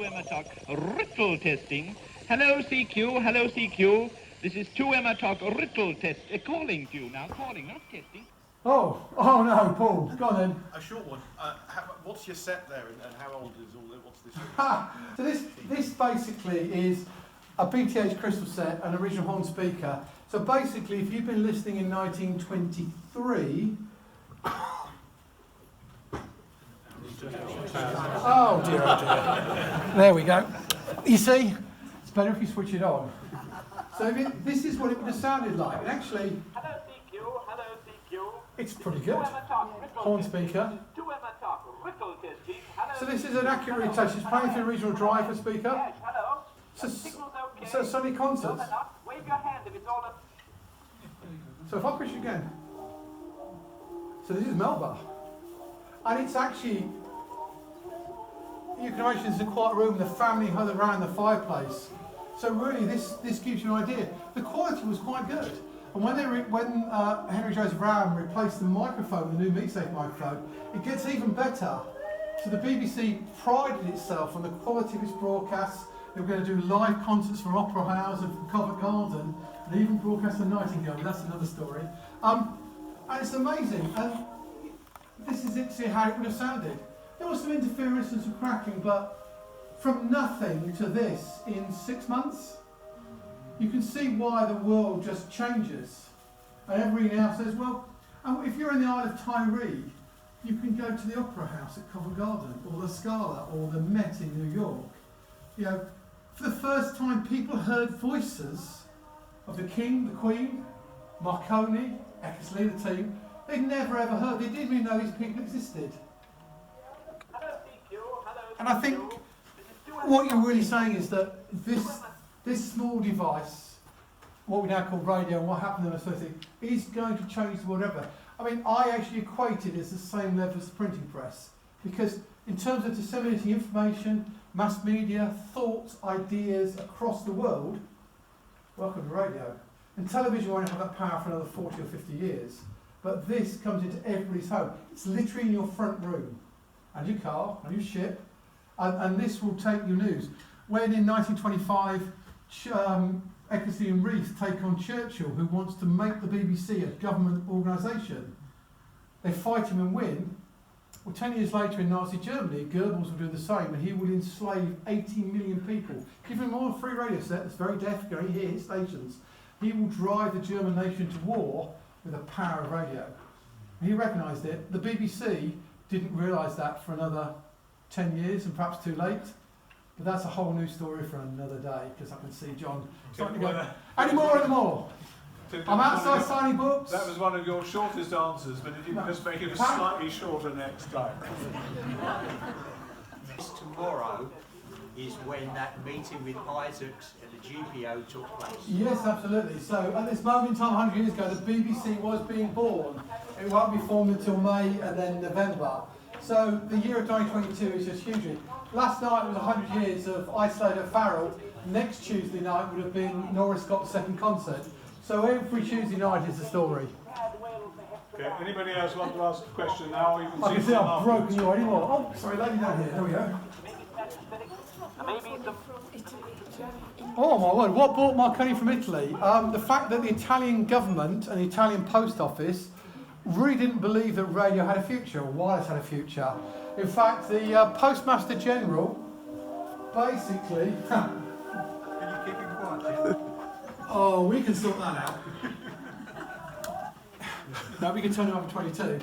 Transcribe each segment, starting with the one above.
2M talk, Writtle testing. Hello CQ, hello CQ. This is 2M talk, Writtle test. Calling to you now, calling, not testing. Oh no, Paul, go on then. A short one. What's your set there, and how old is all? What's this? So this basically is a BTH crystal set, an original horn speaker. So basically, if you've been listening in 1923. Oh dear, oh dear. There we go. You see, it's better if you switch it on. So this is what it would have sounded like. And actually, Hello CQ, hello CQ. it's pretty good. Horn speaker. 2M talk, Writtle testing. Hello. So this is an accurate imitation. It's playing through the original driver speaker. Yes, hello. So, Signal's okay. so Sunday concerts. Wave your hand if it's all up. So if I push again. So this is Melba. And it's actually, you can imagine it's a quiet room, the family huddled around the fireplace. So really this gives you an idea. The quality was quite good. And when Henry Joseph Brown replaced the microphone, the new MeetSafe microphone, it gets even better. So the BBC prided itself on the quality of its broadcasts. They were going to do live concerts from Opera House and from Covent Garden, and even broadcast the Nightingale, but that's another story. And it's amazing. And this is it, see how it would have sounded. There was some interference and some cracking, but from nothing to this in 6 months, you can see why the world just changes. And everybody now says, well, if you're in the Isle of Tyree, you can go to the Opera House at Covent Garden, or the Scala, or the Met in New York. You know, for the first time, people heard voices of the King, the Queen, Marconi, Eckersley, the team. They'd never ever heard. They didn't even know these people existed. And I think what you're really saying is that this small device, what we now call radio, and what happened in the society, is going to change the world ever. I mean, I actually equate it as the same level as the printing press, because in terms of disseminating information, mass media, thoughts, ideas across the world, welcome to radio. And television won't have that power for another 40 or 50 years. But this comes into everybody's home. It's literally in your front room, and your car, and your ship, and this will take your news. When in 1925, Eckersley and Reith take on Churchill, who wants to make the BBC a government organisation. They fight him and win. Well, 10 years later in Nazi Germany, Goebbels will do the same, and he will enslave 18 million people. Give him all a free radio set that's very deaf, going here, hit stations. He will drive the German nation to war with the power of radio. And he recognised it. The BBC didn't realise that for another 10 years, and perhaps too late. But that's a whole new story for another day, because I can see John starting to go, any more? I'm outside signing books. That was one of your shortest answers, but if you can just make it slightly shorter next time. Tomorrow is when that meeting with Isaacs and the GPO took place. Yes, absolutely. So at this moment in time, 100 years ago, the BBC was being born. It won't be formed until May and then November. So the year of 2022 is just hugely. Last night was 100 years of Isolated Farrell. Next Tuesday night would have been Norris Scott's second concert. So every Tuesday night is a story. Okay, anybody else want to ask a question now? You I can see I've broken you anymore. Oh, sorry, lady down here. There we go. Oh my word, what brought Marconi from Italy? The fact that the Italian government and the Italian post office really didn't believe that radio had a future, or wireless had a future. In fact, the Postmaster General basically... Can you keep it quiet? Oh, we can sort that out. No, we can turn it up to 22.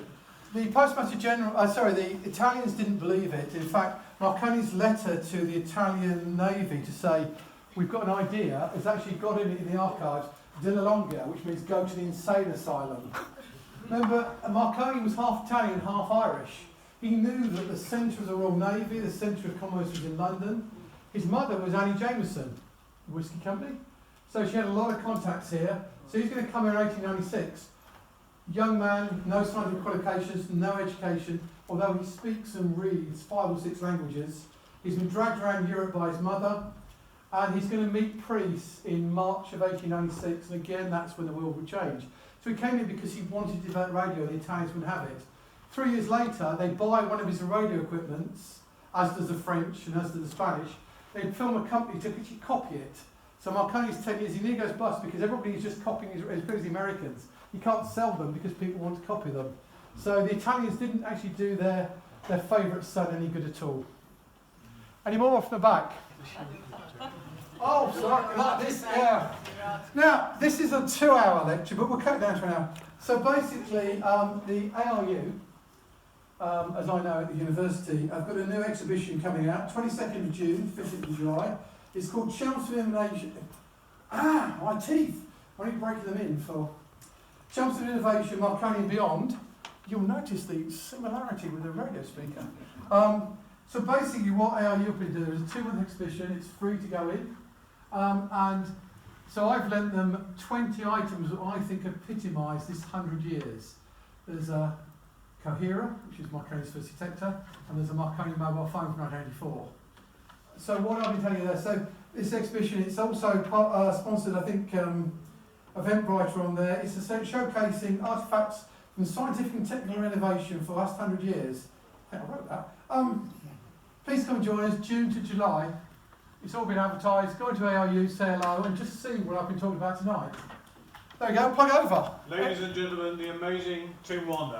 The Postmaster General, the Italians didn't believe it. In fact, Marconi's letter to the Italian Navy to say, we've got an idea, has actually got in the archives, Dilla Longa, which means go to the insane asylum. Remember, Marconi was half Italian, half Irish. He knew that the centre of the Royal Navy, the centre of commerce was in London. His mother was Annie Jameson, the whisky company. So she had a lot of contacts here. So he's going to come here in 1896. Young man, no scientific qualifications, no education, although he speaks and reads 5 or 6 languages. He's been dragged around Europe by his mother, and he's going to meet priests in March of 1896, and again that's when the world would change. So he came here because he wanted to develop radio, and the Italians wouldn't have it. 3 years later, they buy one of his radio equipments, as does the French and as does the Spanish, they'd film a company to actually copy it. So Marconi's 10 years, he nearly goes bust because everybody's just copying, especially the Americans. You can't sell them because people want to copy them. So the Italians didn't actually do their favourite son any good at all. Any more off the back? Oh, sorry, like this, yeah. Now, this is a 2-hour lecture, but we'll cut it down to an hour. So basically, the ARU, as I know at the university, I've got a new exhibition coming out, 22nd of June, 15th of July. It's called Chelmsford Innovation. Ah, my teeth! I need breaking them in for Chelmsford Innovation, Marconi and Beyond. You'll notice the similarity with the radio speaker. So basically what ARU can do is a 2-month exhibition, it's free to go in. And so I've lent them 20 items that I think epitomise this 100 years. There's a Cohera, which is Marconi's first detector, and there's a Marconi mobile phone from 1984. So what I've been telling you there, so this exhibition, it's also sponsored, I think, Eventbrite on there. It's showcasing artefacts from scientific and technical innovation for the last 100 years. I think I wrote that. Please come and join us, June to July. It's all been advertised. Go into ARU, say hello, and just see what I've been talking about tonight. There we go, plug over. Ladies and gentlemen, the amazing Tim Wander.